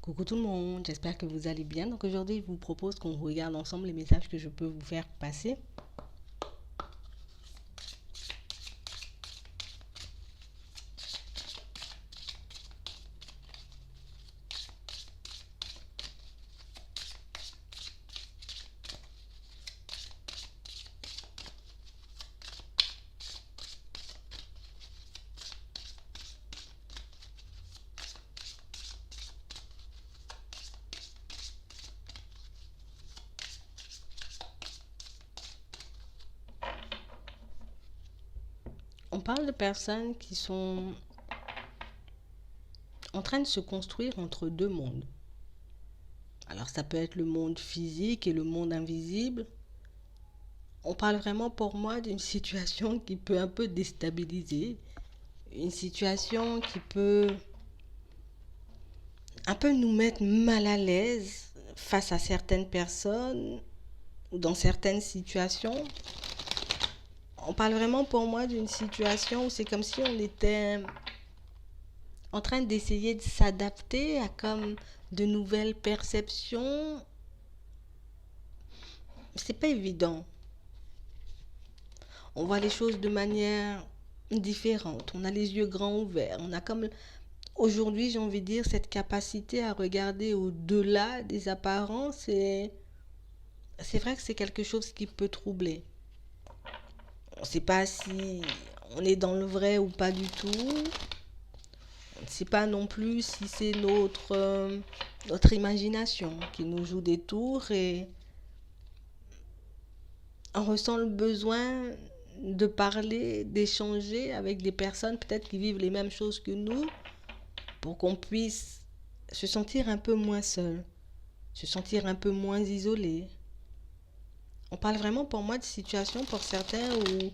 Coucou tout le monde, j'espère que vous allez bien. Donc aujourd'hui, je vous propose qu'on regarde ensemble les messages que je peux vous faire passer. On parle de personnes qui sont en train de se construire entre deux mondes. Alors ça peut être le monde physique et le monde invisible. On parle vraiment pour moi d'une situation qui peut un peu déstabiliser, une situation qui peut un peu nous mettre mal à l'aise face à certaines personnes ou dans certaines situations. On parle vraiment pour moi d'une situation où c'est comme si on était en train d'essayer de s'adapter à comme de nouvelles perceptions. C'est pas évident. On voit les choses de manière différente. On a les yeux grands ouverts. On a comme aujourd'hui, j'ai envie de dire, cette capacité à regarder au-delà des apparences et c'est vrai que c'est quelque chose qui peut troubler. On ne sait pas si on est dans le vrai ou pas du tout. On ne sait pas non plus si c'est notre imagination qui nous joue des tours et on ressent le besoin de parler, d'échanger avec des personnes peut-être qui vivent les mêmes choses que nous pour qu'on puisse se sentir un peu moins seul, se sentir un peu moins isolé. On parle vraiment pour moi de situations pour certains où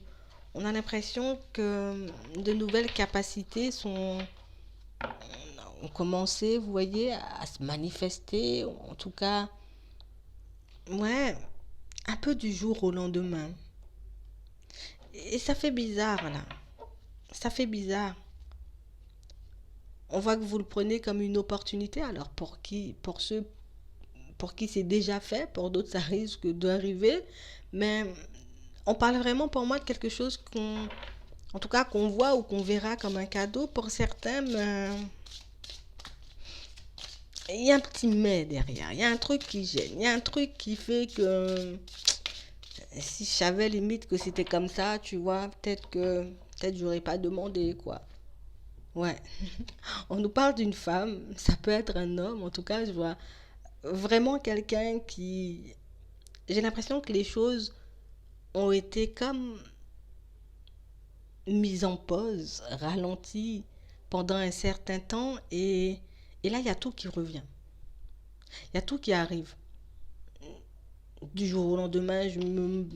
on a l'impression que de nouvelles capacités ont commencé, vous voyez, à se manifester, en tout cas, ouais, un peu du jour au lendemain. Et ça fait bizarre, là. Ça fait bizarre. On voit que vous le prenez comme une opportunité. Alors, pour ceux pour qui c'est déjà fait, pour d'autres, ça risque d'arriver. Mais on parle vraiment pour moi de quelque chose en tout cas, qu'on voit ou qu'on verra comme un cadeau. Pour certains, mais il y a un petit mais derrière. Il y a un truc qui gêne. Il y a un truc qui fait que si je savais limite que c'était comme ça, tu vois, peut-être j'aurais pas demandé quoi. Ouais. On nous parle d'une femme, ça peut être un homme, en tout cas, je vois vraiment quelqu'un qui j'ai l'impression que les choses ont été comme mises en pause, ralenties pendant un certain temps et là il y a tout qui revient. Il y a tout qui arrive. Du jour au lendemain, je me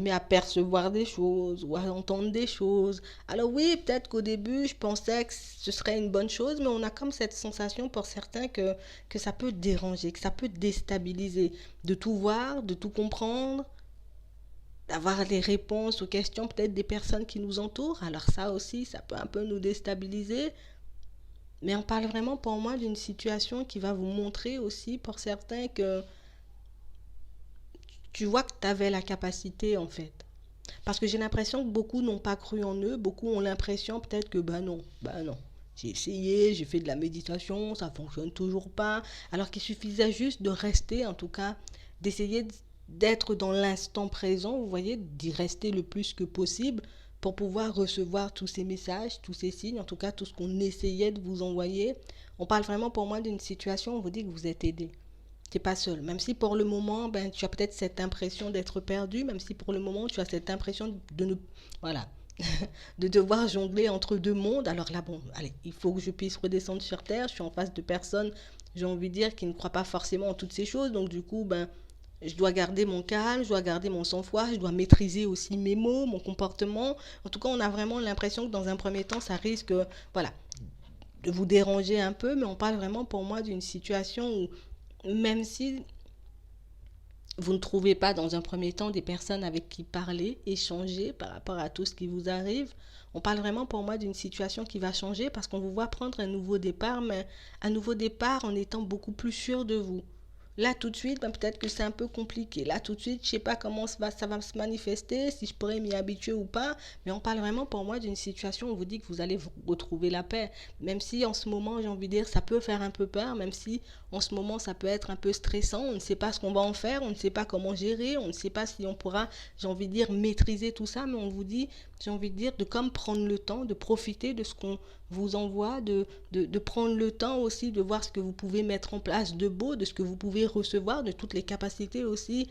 mets à percevoir des choses ou à entendre des choses. Alors oui, peut-être qu'au début, je pensais que ce serait une bonne chose, mais on a comme cette sensation pour certains que ça peut déranger, que ça peut déstabiliser, de tout voir, de tout comprendre, d'avoir les réponses aux questions peut-être des personnes qui nous entourent. Alors ça aussi, ça peut un peu nous déstabiliser. Mais on parle vraiment pour moi d'une situation qui va vous montrer aussi pour certains que tu vois que tu avais la capacité en fait. Parce que j'ai l'impression que beaucoup n'ont pas cru en eux, beaucoup ont l'impression peut-être que bah non. J'ai essayé, j'ai fait de la méditation, ça fonctionne toujours pas. Alors qu'il suffisait juste de rester, en tout cas, d'essayer d'être dans l'instant présent, vous voyez, d'y rester le plus que possible pour pouvoir recevoir tous ces messages, tous ces signes, en tout cas tout ce qu'on essayait de vous envoyer. On parle vraiment pour moi d'une situation où on vous dit que vous êtes aidé. Tu n'es pas seul. Même si pour le moment, ben, tu as peut-être cette impression d'être perdu, même si pour le moment, tu as cette impression de ne... Voilà. De devoir jongler entre deux mondes. Alors là, bon, allez, il faut que je puisse redescendre sur Terre. Je suis en face de personnes, j'ai envie de dire, qui ne croient pas forcément en toutes ces choses. Donc du coup, ben, je dois garder mon calme, je dois garder mon sang-froid, je dois maîtriser aussi mes mots, mon comportement. En tout cas, on a vraiment l'impression que dans un premier temps, ça risque, voilà, de vous déranger un peu, mais on parle vraiment pour moi d'une situation où même si vous ne trouvez pas dans un premier temps des personnes avec qui parler, échanger par rapport à tout ce qui vous arrive. On parle vraiment pour moi d'une situation qui va changer parce qu'on vous voit prendre un nouveau départ, mais un nouveau départ en étant beaucoup plus sûr de vous. Là, tout de suite, ben, peut-être que c'est un peu compliqué. Là, tout de suite, je ne sais pas comment ça va se manifester, si je pourrais m'y habituer ou pas. Mais on parle vraiment pour moi d'une situation où on vous dit que vous allez retrouver la paix. Même si en ce moment, j'ai envie de dire, ça peut faire un peu peur, même si en ce moment, ça peut être un peu stressant. On ne sait pas ce qu'on va en faire, on ne sait pas comment gérer, on ne sait pas si on pourra, j'ai envie de dire, maîtriser tout ça. Mais on vous dit, j'ai envie de dire, de comme prendre le temps, de profiter de ce qu'on vous envoie, de prendre le temps aussi de voir ce que vous pouvez mettre en place de beau, de ce que vous pouvez recevoir, de toutes les capacités aussi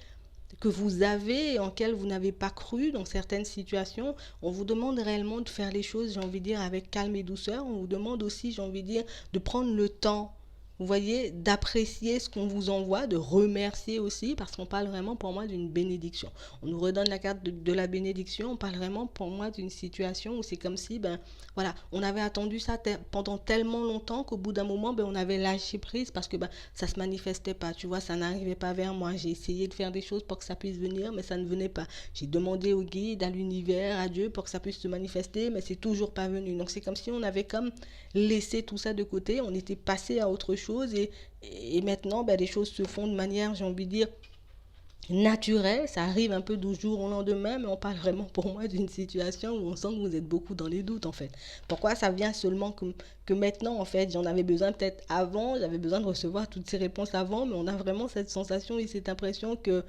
que vous avez et en quelles vous n'avez pas cru dans certaines situations. On vous demande réellement de faire les choses, j'ai envie de dire, avec calme et douceur. On vous demande aussi, j'ai envie de dire, de prendre le temps, vous voyez, d'apprécier ce qu'on vous envoie, de remercier aussi, parce qu'on parle vraiment pour moi d'une bénédiction. On nous redonne la carte de la bénédiction, on parle vraiment pour moi d'une situation où c'est comme si, ben voilà, on avait attendu ça pendant tellement longtemps qu'au bout d'un moment, ben, on avait lâché prise parce que ben, ça ne se manifestait pas, tu vois, ça n'arrivait pas vers moi. J'ai essayé de faire des choses pour que ça puisse venir, mais ça ne venait pas. J'ai demandé au guide, à l'univers, à Dieu pour que ça puisse se manifester, mais c'est toujours pas venu. Donc c'est comme si on avait comme laissé tout ça de côté, on était passé à autre chose et maintenant, ben, les choses se font de manière, j'ai envie de dire, naturel, ça arrive un peu du jour au lendemain, mais on parle vraiment pour moi d'une situation où on sent que vous êtes beaucoup dans les doutes en fait. Pourquoi ça vient seulement que maintenant en fait, j'en avais besoin peut-être avant, j'avais besoin de recevoir toutes ces réponses avant, mais on a vraiment cette sensation et cette impression que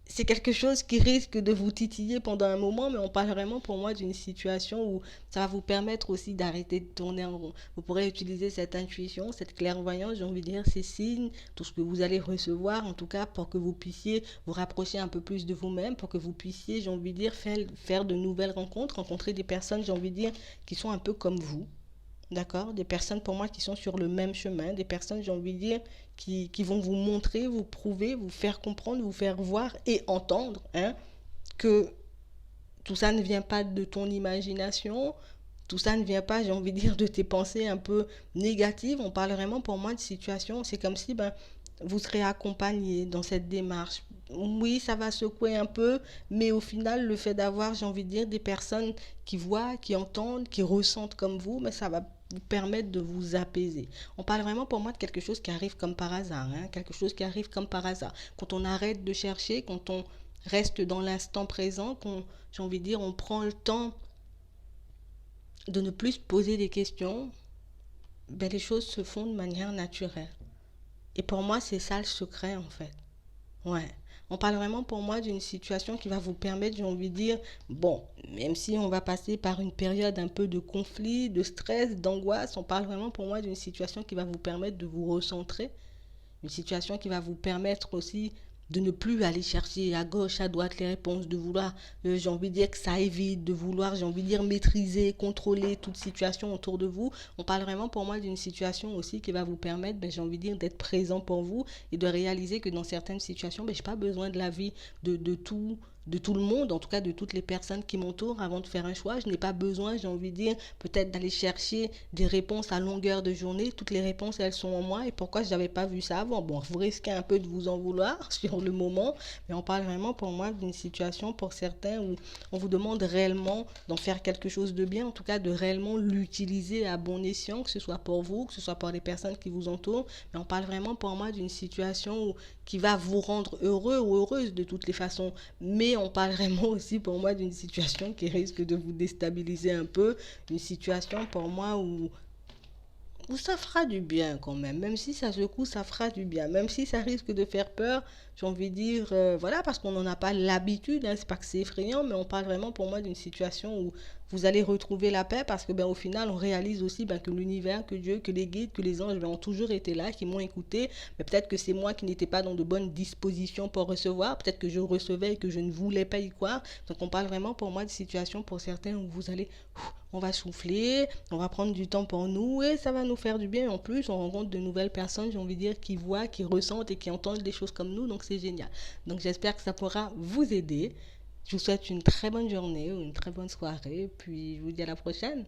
c'est quelque chose qui risque de vous titiller pendant un moment, mais on parle vraiment pour moi d'une situation où ça va vous permettre aussi d'arrêter de tourner en rond. Vous pourrez utiliser cette intuition, cette clairvoyance, j'ai envie de dire, ces signes, tout ce que vous allez recevoir, en tout cas pour que vous puissiez vous rapprocher un peu plus de vous-même, pour que vous puissiez, j'ai envie de dire, faire de nouvelles rencontres, rencontrer des personnes, j'ai envie de dire, qui sont un peu comme vous. D'accord? Des personnes pour moi qui sont sur le même chemin, des personnes, j'ai envie de dire, qui vont vous montrer, vous prouver, vous faire comprendre, vous faire voir et entendre hein, que tout ça ne vient pas de ton imagination, tout ça ne vient pas, j'ai envie de dire, de tes pensées un peu négatives. On parle vraiment pour moi de situation, c'est comme si ben, vous serez accompagné dans cette démarche. Oui, ça va secouer un peu, mais au final, le fait d'avoir, j'ai envie de dire, des personnes qui voient, qui entendent, qui ressentent comme vous, mais ça va vous permettre de vous apaiser. On parle vraiment pour moi de quelque chose qui arrive comme par hasard, hein, quelque chose qui arrive comme par hasard. Quand on arrête de chercher, quand on reste dans l'instant présent, qu'on, j'ai envie de dire, on prend le temps de ne plus se poser des questions, ben les choses se font de manière naturelle. Et pour moi, c'est ça le secret en fait. Ouais. On parle vraiment pour moi d'une situation qui va vous permettre, j'ai envie de dire, bon, même si on va passer par une période un peu de conflit, de stress, d'angoisse, on parle vraiment pour moi d'une situation qui va vous permettre de vous recentrer, une situation qui va vous permettre aussi de ne plus aller chercher à gauche, à droite les réponses, de vouloir, j'ai envie de dire que ça aille vite, de vouloir, j'ai envie de dire maîtriser, contrôler toute situation autour de vous. On parle vraiment pour moi d'une situation aussi qui va vous permettre, ben, j'ai envie de dire, d'être présent pour vous et de réaliser que dans certaines situations, ben, je n'ai pas besoin de l'avis de tout le monde, en tout cas de toutes les personnes qui m'entourent avant de faire un choix. Je n'ai pas besoin, j'ai envie de dire, peut-être d'aller chercher des réponses à longueur de journée. Toutes les réponses, elles sont en moi. Et pourquoi je n'avais pas vu ça avant? Bon, vous risquez un peu de vous en vouloir sur le moment, mais on parle vraiment pour moi d'une situation pour certains où on vous demande réellement d'en faire quelque chose de bien, en tout cas de réellement l'utiliser à bon escient, que ce soit pour vous, que ce soit pour les personnes qui vous entourent. Mais on parle vraiment pour moi d'une situation qui va vous rendre heureux ou heureuse de toutes les façons. Mais on parle vraiment aussi pour moi d'une situation qui risque de vous déstabiliser un peu, une situation pour moi où ça fera du bien quand même si ça secoue, ça fera du bien, même si ça risque de faire peur, j'ai envie de dire, voilà, parce qu'on n'en a pas l'habitude, hein, c'est pas que c'est effrayant, mais on parle vraiment pour moi d'une situation où vous allez retrouver la paix parce que ben, au final, on réalise aussi ben, que l'univers, que Dieu, que les guides, que les anges ben, ont toujours été là, qui m'ont écouté, mais peut-être que c'est moi qui n'étais pas dans de bonnes dispositions pour recevoir, peut-être que je recevais et que je ne voulais pas y croire, donc on parle vraiment pour moi de situation pour certains où vous allez, on va souffler, on va prendre du temps pour nous et ça va nous faire du bien. En plus, on rencontre de nouvelles personnes, j'ai envie de dire, qui voient, qui ressentent et qui entendent des choses comme nous, donc c'est génial. Donc j'espère que ça pourra vous aider. Je vous souhaite une très bonne journée ou une très bonne soirée, puis je vous dis à la prochaine.